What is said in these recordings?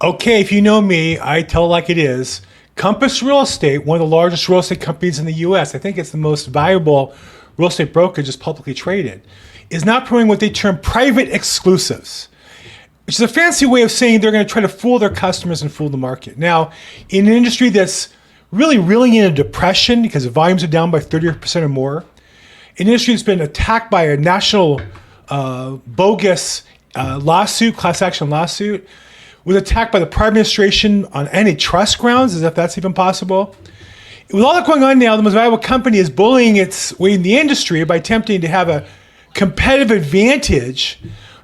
Okay, if you know me, I tell it like it is. Compass Real Estate, one of the largest real estate companies in the US, I think it's the most valuable real estate brokerage that's publicly traded, is now promoting what they term private exclusives, which is a fancy way of saying they're going to try to fool their customers and fool the market. Now, in an industry that's really reeling in a depression because the volumes are down by 30% or more, an industry that's been attacked by a national bogus lawsuit, class action lawsuit, was attacked by the private administration on antitrust grounds, as if that's even possible. With all that going on now, the most valuable company is bullying its way in the industry by attempting to have a competitive advantage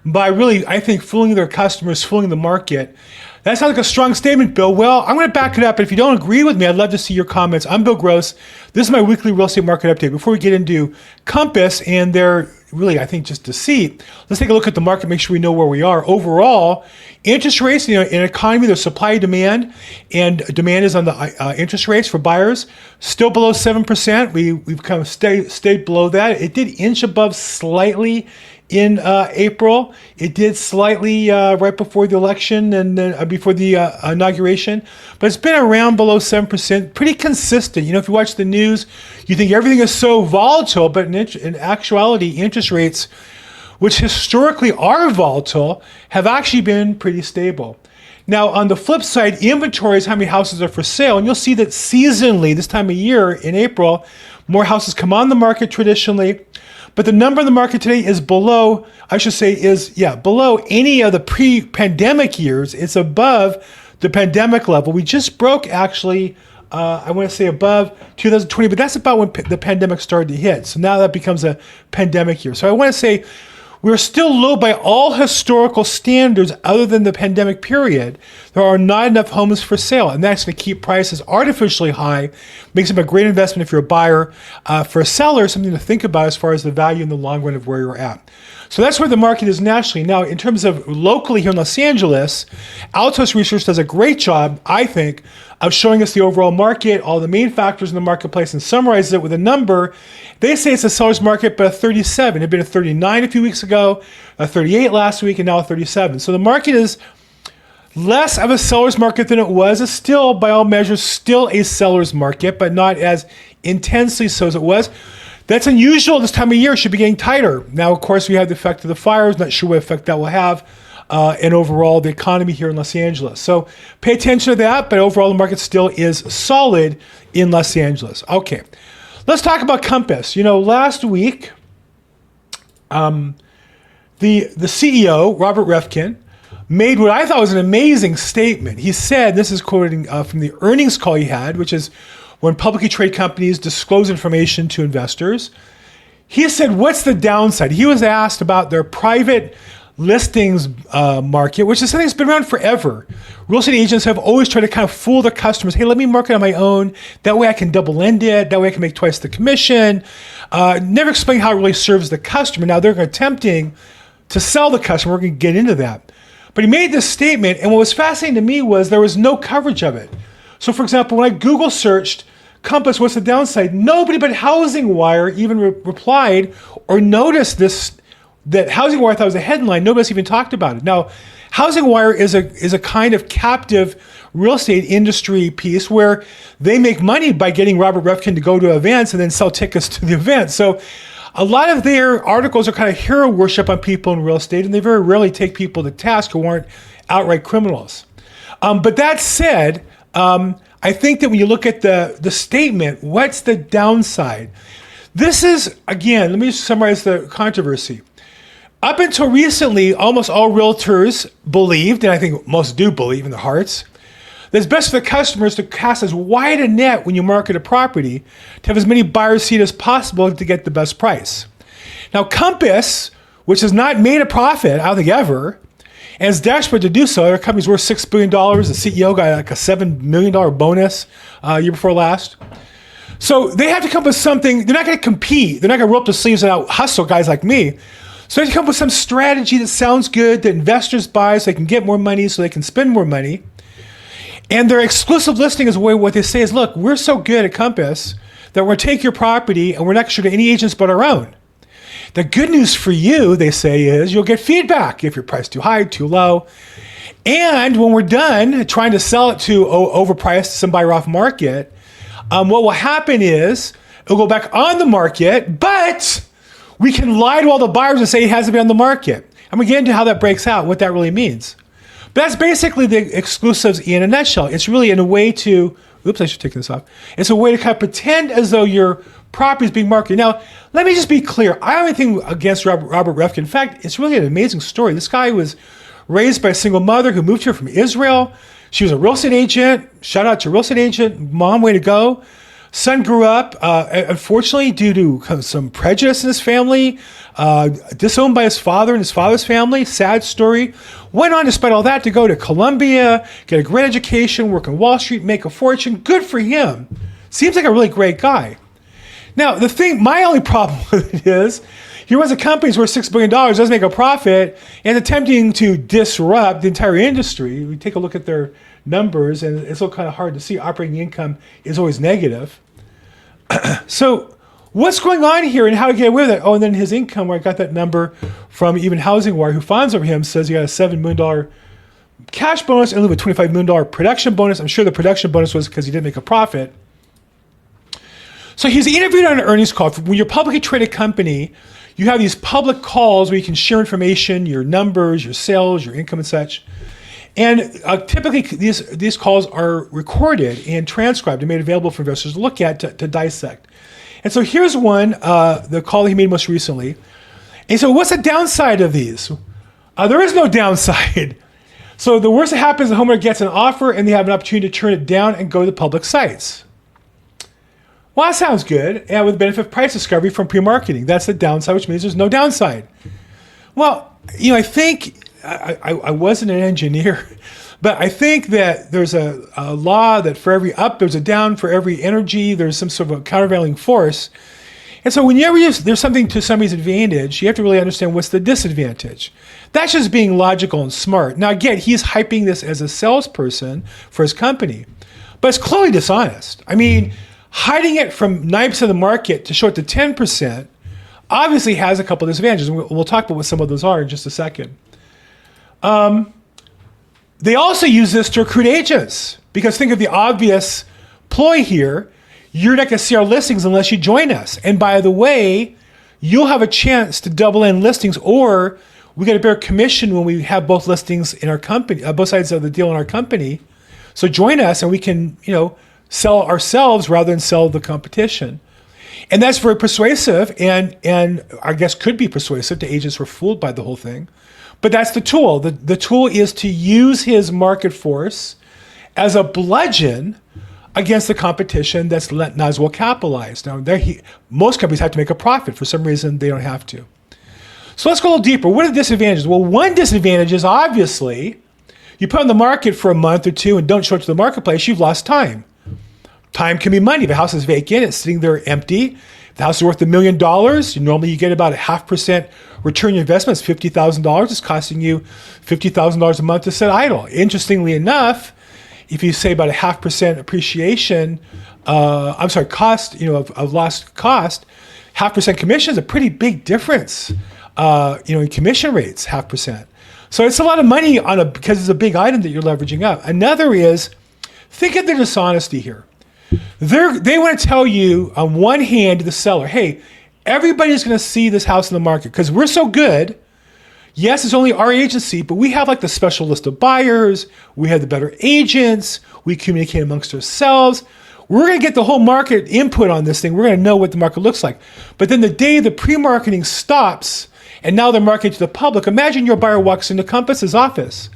by really, I think, fooling their customers, fooling the market. That sounds like a strong statement, Bill. Well, I'm going to back it up. And if you don't agree with me, I'd love to see your comments. I'm Bill Gross. This is my weekly real estate market update. Before we get into Compass and their really, I think, just deceit, let's take a look at the market, make sure we know where we are. Overall, interest rates, in an economy, there's supply and demand, and demand is on the interest rates for buyers, still below 7%. We've kind of stayed below that. It did inch above slightly in April. It did slightly right before the election and then before the inauguration, but it's been around below 7%, pretty consistent. If you watch the news, you think everything is so volatile, but in actuality, interest rates, which historically are volatile, have actually been pretty stable. Now, on the flip side, inventories, how many houses are for sale, and you'll see that seasonally, this time of year in April, more houses come on the market traditionally. But the number in the market today is below, below any of the pre-pandemic years. It's above the pandemic level. We just broke actually, I want to say above 2020, but that's about when the pandemic started to hit. So now that becomes a pandemic year. So I want to say we're still low by all historical standards other than the pandemic period. There are not enough homes for sale, and that's going to keep prices artificially high. Makes them a great investment if you're a buyer. For a seller, something to think about as far as the value in the long run of where you're at. So that's where the market is nationally. Now, in terms of locally here in Los Angeles, Altos Research does a great job, I think, of showing us the overall market, all the main factors in the marketplace, and summarizes it with a number. They say it's a seller's market, but a 37. It had been a 39 a few weeks ago, a 38 last week, and now a 37. So the market is less of a seller's market than it was. It's still, by all measures, still a seller's market, but not as intensely so as it was. That's unusual this time of year. It should be getting tighter. Now, of course, we have the effect of the fires. Not sure what effect that will have and overall the economy here in Los Angeles. So pay attention to that, but overall the market still is solid in Los Angeles. Okay, let's talk about Compass. Last week, the CEO, Robert Reffkin, made what I thought was an amazing statement. He said, this is quoting from the earnings call he had, which is when publicly traded companies disclose information to investors. He said, what's the downside? He was asked about their private listings market, which is something that's been around forever. Real estate agents have always tried to kind of fool their customers. Hey, let me market on my own. That way I can double end it. That way I can make twice the commission. Never explain how it really serves the customer. Now they're attempting to sell the customer. We're going to get into that. But he made this statement, and what was fascinating to me was there was no coverage of it. So for example, when I Google searched Compass, what's the downside? Nobody but Housing Wire even replied or noticed this, that Housing Wire thought was a headline. Nobody else even talked about it. Now, Housing Wire is a kind of captive real estate industry piece where they make money by getting Robert Reffkin to go to events and then sell tickets to the event. So a lot of their articles are kind of hero worship on people in real estate, and they very rarely take people to task who aren't outright criminals. But that said, I think that when you look at the statement, what's the downside? This is, again, let me just summarize the controversy. Up until recently, almost all realtors believed, and I think most do believe in their hearts, that it's best for the customers to cast as wide a net when you market a property to have as many buyers see it as possible to get the best price. Now, Compass, which has not made a profit, I don't think ever, and is desperate to do so. Their company's worth $6 billion. The CEO got like a $7 million bonus year before last. So they have to come up with something. They're not going to compete. They're not going to roll up the sleeves and out hustle guys like me. So they have to come up with some strategy that sounds good, that investors buy so they can get more money, so they can spend more money. And their exclusive listing is what they say is, look, we're so good at Compass that we're going to take your property and we're not going to show to any agents but our own. The good news for you, they say, is you'll get feedback if your price too high, too low. And when we're done trying to sell it to overpriced, some buyer off market, what will happen is it'll go back on the market, but we can lie to all the buyers and say it hasn't been on the market. I'm going to get into how that breaks out, what that really means. But that's basically the exclusives in a nutshell. It's really in a way to, oops, I should take this off. It's a way to kind of pretend as though your property is being marketed. Now, let me just be clear. I don't have anything against Robert Refkin. In fact, it's really an amazing story. This guy was raised by a single mother who moved here from Israel. She was a real estate agent. Shout out to real estate agent. Mom, way to go. Son grew up, unfortunately, due to some prejudice in his family, disowned by his father and his father's family. Sad story. Went on, despite all that, to go to Columbia, get a great education, work on Wall Street, make a fortune. Good for him. Seems like a really great guy. Now, my only problem with it is, he runs a company worth $6 billion, doesn't make a profit, and attempting to disrupt the entire industry. We take a look at their numbers, and it's all kind of hard to see. Operating income is always negative. So what's going on here and how to get away with it? Oh, and then his income, where I got that number from even Housing Wire, who fawns over him, says he got a $7 million cash bonus and a $25 million production bonus. I'm sure the production bonus was because he didn't make a profit. So he's interviewed on an earnings call. When you're a publicly traded company, you have these public calls where you can share information, your numbers, your sales, your income and such. And typically these calls are recorded and transcribed and made available for investors to look at, to dissect. And so here's one, the call he made most recently. And so what's the downside of these? There is no downside. So the worst that happens, the homeowner gets an offer and they have an opportunity to turn it down and go to the public sites. Well, that sounds good. And with the benefit of price discovery from pre-marketing. That's the downside, which means there's no downside. Well, I think, I wasn't an engineer, but I think that there's a law that for every up, there's a down. For every energy, there's some sort of a countervailing force. And so whenever there's something to somebody's advantage, you have to really understand what's the disadvantage. That's just being logical and smart. Now, again, he's hyping this as a salesperson for his company, but it's clearly dishonest. I mean, hiding it from 9% of the market to show it to 10% obviously has a couple of disadvantages. We'll talk about what some of those are in just a second. They also use this to recruit agents, because think of the obvious ploy here. You're not going to see our listings unless you join us. And by the way, you'll have a chance to double in listings, or we get a better commission when we have both listings in our company, both sides of the deal in our company. So join us and we can, sell ourselves rather than sell the competition. And that's very persuasive and I guess could be persuasive to agents who are fooled by the whole thing. But that's the tool. The tool is to use his market force as a bludgeon against the competition that's not as well capitalized. Now, most companies have to make a profit. For some reason, they don't have to. So let's go a little deeper. What are the disadvantages? Well, one disadvantage is obviously you put on the market for a month or two and don't show it to the marketplace, you've lost time. Time can be money. If a house is vacant, it's sitting there empty. If the house is worth $1 million, normally you get about a 0.5% return on your investment. It's $50,000. It's costing you $50,000 a month to sit idle. Interestingly enough, if you say about a 0.5% appreciation, cost, of lost cost, 0.5% commission is a pretty big difference, in commission rates, 0.5%. So it's a lot of money because it's a big item that you're leveraging up. Another is, think of the dishonesty here. They want to tell you on one hand to the seller, hey, everybody's going to see this house in the market because we're so good. Yes, it's only our agency, but we have like the special list of buyers. We have the better agents. We communicate amongst ourselves. We're going to get the whole market input on this thing. We're going to know what the market looks like. But then the day the pre-marketing stops and now they're marketing to the public, imagine your buyer walks into Compass's office.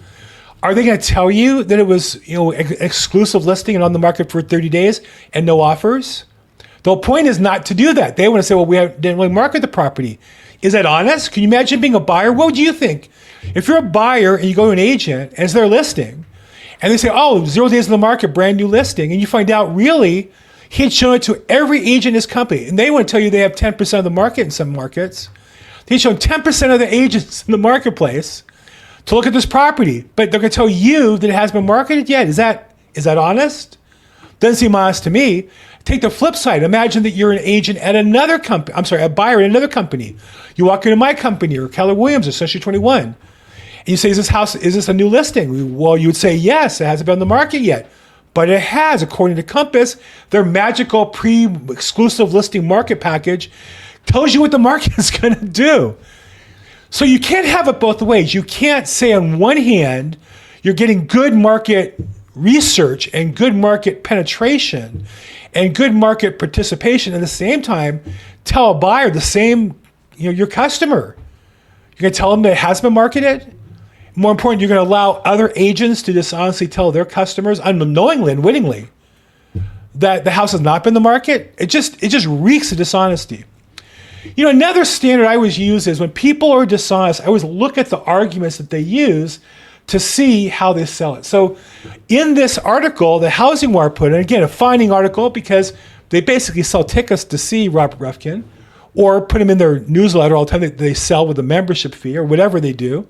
Are they going to tell you that it was, exclusive listing and on the market for 30 days and no offers? The whole point is not to do that. They want to say, well, didn't really market the property. Is that honest? Can you imagine being a buyer? What would you think? If you're a buyer and you go to an agent and it's their listing and they say, 0 days in the market, brand new listing, and you find out really he had shown it to every agent in his company, and they want to tell you they have 10% of the market in some markets. He's shown 10% of the agents in the marketplace to look at this property, but they're going to tell you that it hasn't been marketed yet. Is that honest? Doesn't seem honest to me. Take the flip side. Imagine that you're an agent at another company. I'm sorry, a buyer at another company. You walk into my company or Keller Williams or Century 21. And you say, is this a new listing? Well, you would say, yes, it hasn't been on the market yet. But it has, according to Compass. Their magical pre-exclusive listing market package tells you what the market is going to do. So you can't have it both ways. You can't say on one hand, you're getting good market research and good market penetration and good market participation, at the same time tell a buyer the same, your customer. You're going to tell them that it has been marketed. More important, you're going to allow other agents to dishonestly tell their customers, unknowingly and wittingly, that the house has not been in the market. It just reeks of dishonesty. Another standard I always use is when people are dishonest, I always look at the arguments that they use to see how they sell it. So in this article, the Housing Wire put in, again, a finding article because they basically sell tickets to see Robert Reffkin or put him in their newsletter all the time that they sell with a membership fee or whatever they do.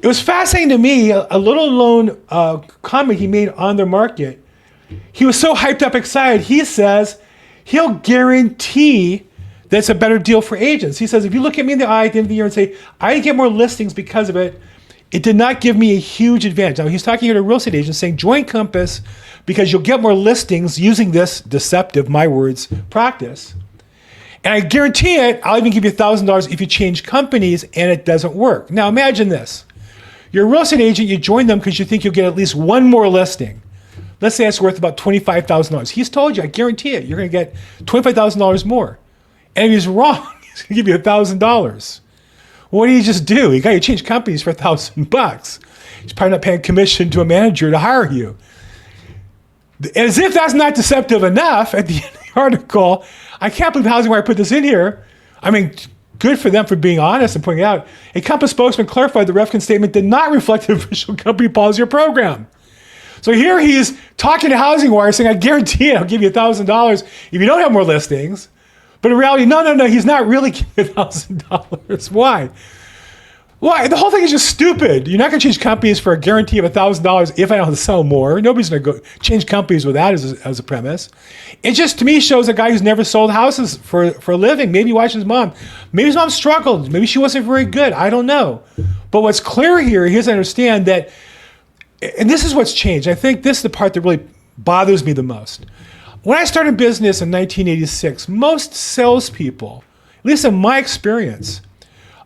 It was fascinating to me, a little known comment he made on their market. He was so hyped up, excited. He says he'll guarantee that's a better deal for agents. He says, if you look at me in the eye at the end of the year and say, I didn't get more listings because of it, it did not give me a huge advantage. Now, he's talking here to real estate agents saying, join Compass because you'll get more listings using this deceptive, my words, practice. And I guarantee it, I'll even give you $1,000 if you change companies and it doesn't work. Now, imagine this. You're a real estate agent, you join them because you think you'll get at least one more listing. Let's say it's worth about $25,000. He's told you, I guarantee it, you're going to get $25,000 more. And if he's wrong, he's going to give you $1,000. What do you just do? You got to change companies for $1,000. He's probably not paying commission to a manager to hire you. As if that's not deceptive enough, at the end of the article, I can't believe Housing Wire put this in here. I mean, good for them for being honest and pointing it out. A Compass spokesman clarified the Reffkin statement did not reflect the official company policy or program. So here he is talking to Housing Wire saying, I guarantee it, I'll give you $1,000 if you don't have more listings. But in reality, no, he's not really giving you $1,000. Why? Why? The whole thing is just stupid. You're not going to change companies for a guarantee of $1,000 if I don't sell more. Nobody's going to go change companies with that as a premise. It just, to me, shows a guy who's never sold houses for a living. Maybe he watched his mom. Maybe his mom struggled. Maybe she wasn't very good. I don't know. But what's clear here, he has to understand that, and this is what's changed. I think this is the part that really bothers me the most. When I started business in 1986, most salespeople, at least in my experience,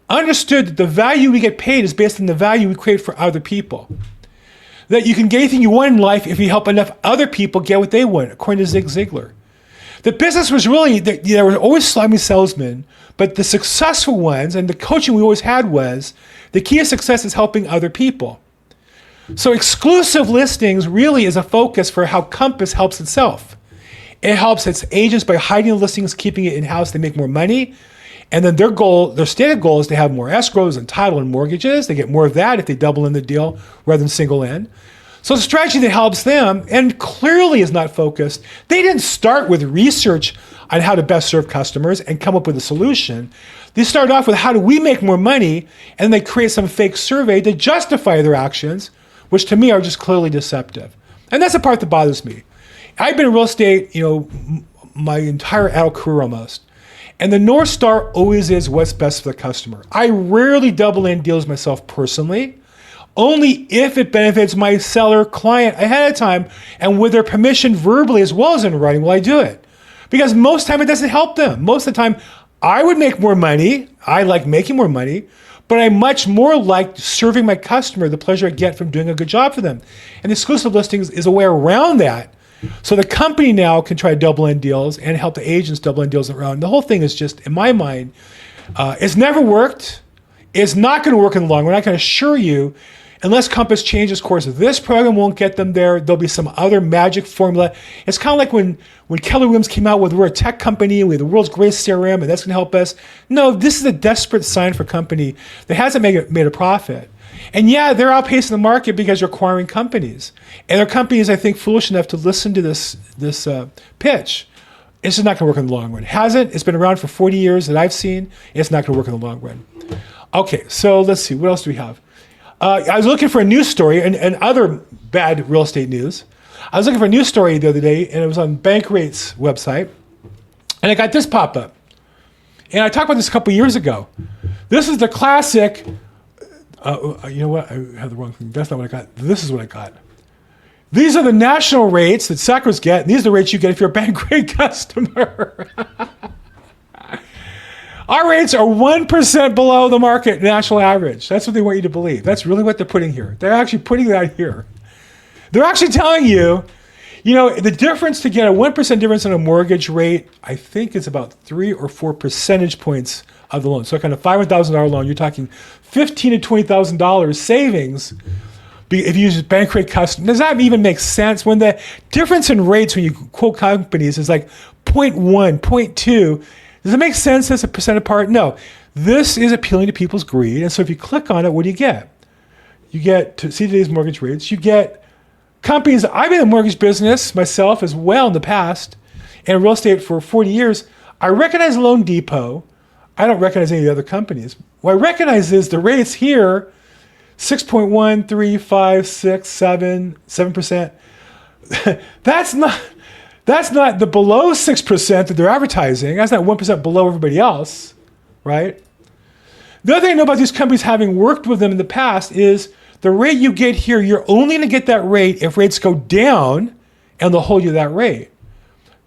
understood that the value we get paid is based on the value we create for other people. That you can get anything you want in life if you help enough other people get what they want, according to Zig Ziglar. The business was really, there were always slimy salesmen, but the successful ones and the coaching we always had was, the key to success is helping other people. So exclusive listings really is a focus for how Compass helps itself. It helps its agents by hiding the listings, keeping it in-house. They make more money. And then their stated goal is to have more escrows and title and mortgages. They get more of that if they double in the deal rather than single in. So it's a strategy that helps them and clearly is not focused. They didn't start with research on how to best serve customers and come up with a solution. They started off with how do we make more money, and they create some fake survey to justify their actions, which to me are just clearly deceptive. And that's the part that bothers me. I've been in real estate, my entire adult career almost. And the North Star always is what's best for the customer. I rarely double in deals myself personally, only if it benefits my seller client ahead of time and with their permission verbally as well as in writing will I do it. Because most of the time it doesn't help them. Most of the time I would make more money. I like making more money, but I much more like serving my customer the pleasure I get from doing a good job for them. And exclusive listings is a way around that. So the company now can try to double in deals and help the agents double in deals around. The whole thing is just, in my mind, it's never worked. It's not going to work in the long run. I can assure you, unless Compass changes course, this program won't get them there. There'll be some other magic formula. It's kind of like when Keller Williams came out with, we're a tech company, we have the world's greatest CRM, and that's going to help us. No, this is a desperate sign for a company that hasn't made a profit. And yeah, they're outpacing the market because you're acquiring companies. And there are companies, I think, foolish enough to listen to this pitch. It's just not going to work in the long run. It hasn't. It's been around for 40 years that I've seen. It's not going to work in the long run. Okay, so let's see. What else do we have? I was looking for a news story and other bad real estate news. I was looking for a news story the other day, and it was on Bankrate's website, and I got this pop up. And I talked about this a couple years ago. This is the classic. You know what? I have the wrong thing. That's not what I got. This is what I got. These are the national rates that suckers get. And these are the rates you get if you're a Bankrate customer. Our rates are 1% below the market national average. That's what they want you to believe. That's really what they're putting here. They're actually putting that here. They're actually telling you, you know, the difference to get a 1% difference in a mortgage rate, I think is about 3 or 4 percentage points of the loan. So kind of $500,000 loan, you're talking $15,000 to $20,000 savings if you use Bankrate custom. Does that even make sense? When the difference in rates when you quote companies is like 0.1, 0.2, does it make sense as a percent apart? No. This is appealing to people's greed. And so if you click on it, what do you get? You get to see today's mortgage rates. You get companies. I've been in the mortgage business myself as well in the past, and real estate for 40 years. I recognize Loan Depot. I don't recognize any of the other companies. What I recognize is the rates here, 6.1, 3, 5, 6, 7, 7%. That's not the below 6% that they're advertising. That's not 1% below everybody else, right? The other thing I know about these companies, having worked with them in the past, is the rate you get here, you're only going to get that rate if rates go down, and they'll hold you that rate.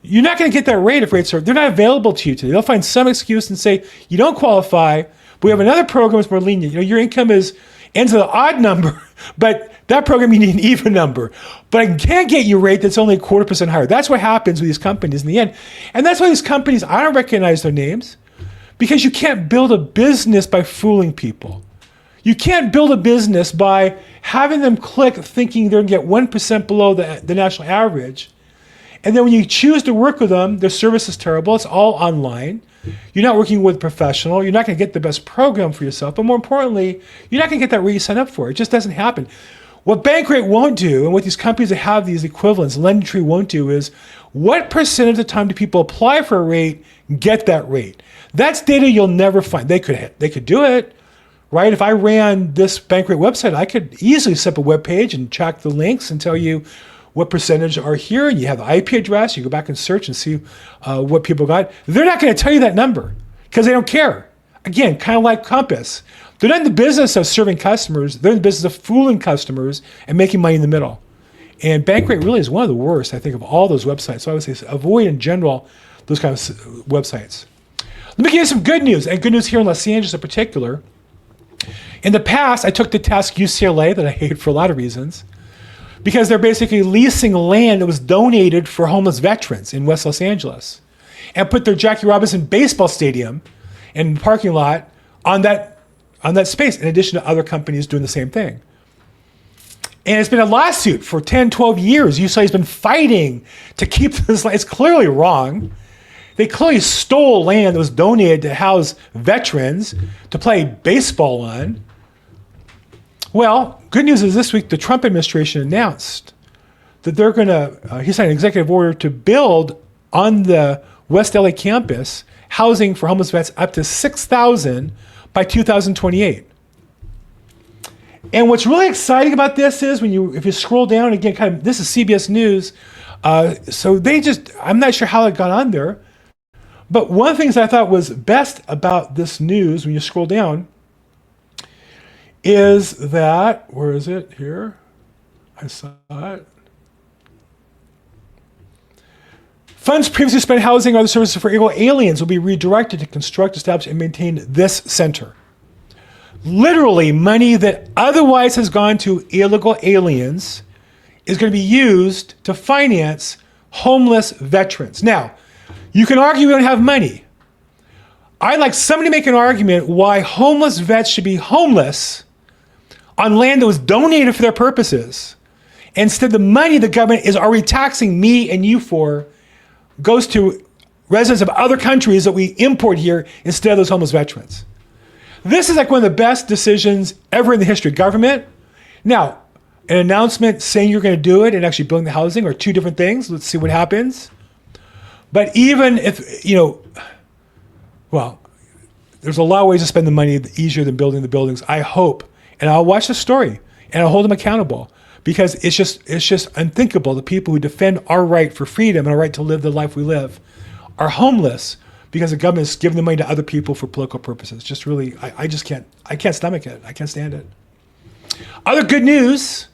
You're not going to get that rate if they're not available to you today. They'll find some excuse and say, you don't qualify, but we have another program that's more lenient. You know, your income ends with an odd number, but that program you need an even number. But I can't get you a rate that's only 0.25% higher. That's what happens with these companies in the end. And that's why these companies, I don't recognize their names, because you can't build a business by fooling people. You can't build a business by having them click thinking they're going to get 1% below the national average. And then when you choose to work with them, their service is terrible. It's all online. You're not working with a professional. You're not going to get the best program for yourself. But more importantly, you're not going to get that rate you sign up for. It just doesn't happen. What Bankrate won't do, and what these companies that have these equivalents, LendingTree won't do, is what percent of the time do people apply for a rate, get that rate? That's data you'll never find. They could do it, right? If I ran this Bankrate website, I could easily set up a web page and track the links and tell you what percentage are here, and you have the IP address. You go back and search and see what people got. They're not going to tell you that number because they don't care. Again, kind of like Compass. They're not in the business of serving customers. They're in the business of fooling customers and making money in the middle. And Bankrate really is one of the worst, I think, of all those websites. So I would say avoid in general those kinds of websites. Let me give you some good news, and good news here in Los Angeles in particular. In the past, I took to task UCLA, that I hate for a lot of reasons, because they're basically leasing land that was donated for homeless veterans in West Los Angeles, and put their Jackie Robinson baseball stadium and parking lot on that space, in addition to other companies doing the same thing. And it's been a lawsuit for 10, 12 years. UCLA's been fighting to keep this land. It's clearly wrong. They clearly stole land that was donated to house veterans to play baseball on. Well, good news is this week the Trump administration announced that they're going to, he signed an executive order to build on the West LA campus housing for homeless vets up to 6,000 by 2028. And what's really exciting about this is if you scroll down again, kind of, this is CBS News. So I'm not sure how it got on there. But one of the things I thought was best about this news when you scroll down is that, where is it? Here. I saw it. Funds previously spent housing or other services for illegal aliens will be redirected to construct, establish, and maintain this center. Literally, money that otherwise has gone to illegal aliens is going to be used to finance homeless veterans. Now, you can argue we don't have money. I'd like somebody to make an argument why homeless vets should be homeless on land that was donated for their purposes. Instead, the money the government is already taxing me and you for goes to residents of other countries that we import here instead of those homeless veterans. This is like one of the best decisions ever in the history of government. Now, an announcement saying you're going to do it and actually building the housing are two different things. Let's see what happens. But even if, well, there's a lot of ways to spend the money easier than building the buildings. I hope, and I'll watch the story. and I'll hold them accountable, because it's just unthinkable. The people who defend our right for freedom and our right to live the life we live are homeless because the government is giving the money to other people for political purposes. Just really, I can't stomach it. I can't stand it. Other good news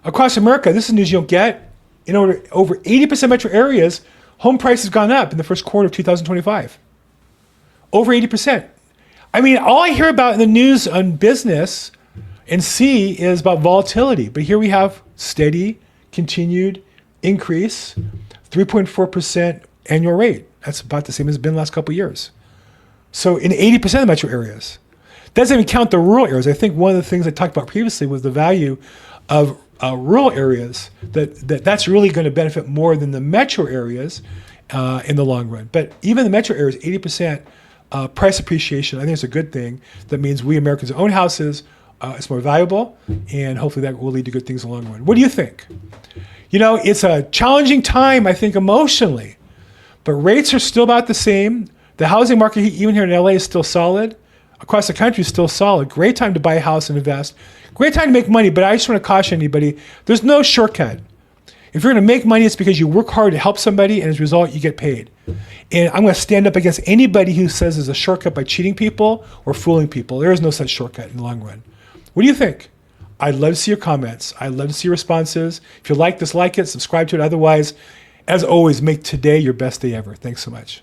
across America, this is news you don't get. In over 80% metro areas, home prices have gone up in the first quarter of 2025. Over 80%. I mean, all I hear about in the news on business and see is about volatility. But here we have steady, continued increase, 3.4% annual rate. That's about the same as it's been the last couple of years. So in 80% of the metro areas. Doesn't even count the rural areas. I think one of the things I talked about previously was the value of rural areas, that's really going to benefit more than the metro areas in the long run. But even the metro areas, 80% price appreciation, I think it's a good thing. That means we Americans own houses, it's more valuable, and hopefully that will lead to good things in the long run. What do you think? It's a challenging time, I think, emotionally, but rates are still about the same. The housing market, even here in LA, is still solid. Across the country is still solid. Great time to buy a house and invest. Great time to make money, but I just want to caution anybody, there's no shortcut. If you're going to make money, it's because you work hard to help somebody, and as a result, you get paid. And I'm going to stand up against anybody who says there's a shortcut by cheating people or fooling people. There is no such shortcut in the long run. What do you think? I'd love to see your comments. I'd love to see your responses. If you like this, like it, subscribe to it. Otherwise, as always, make today your best day ever. Thanks so much.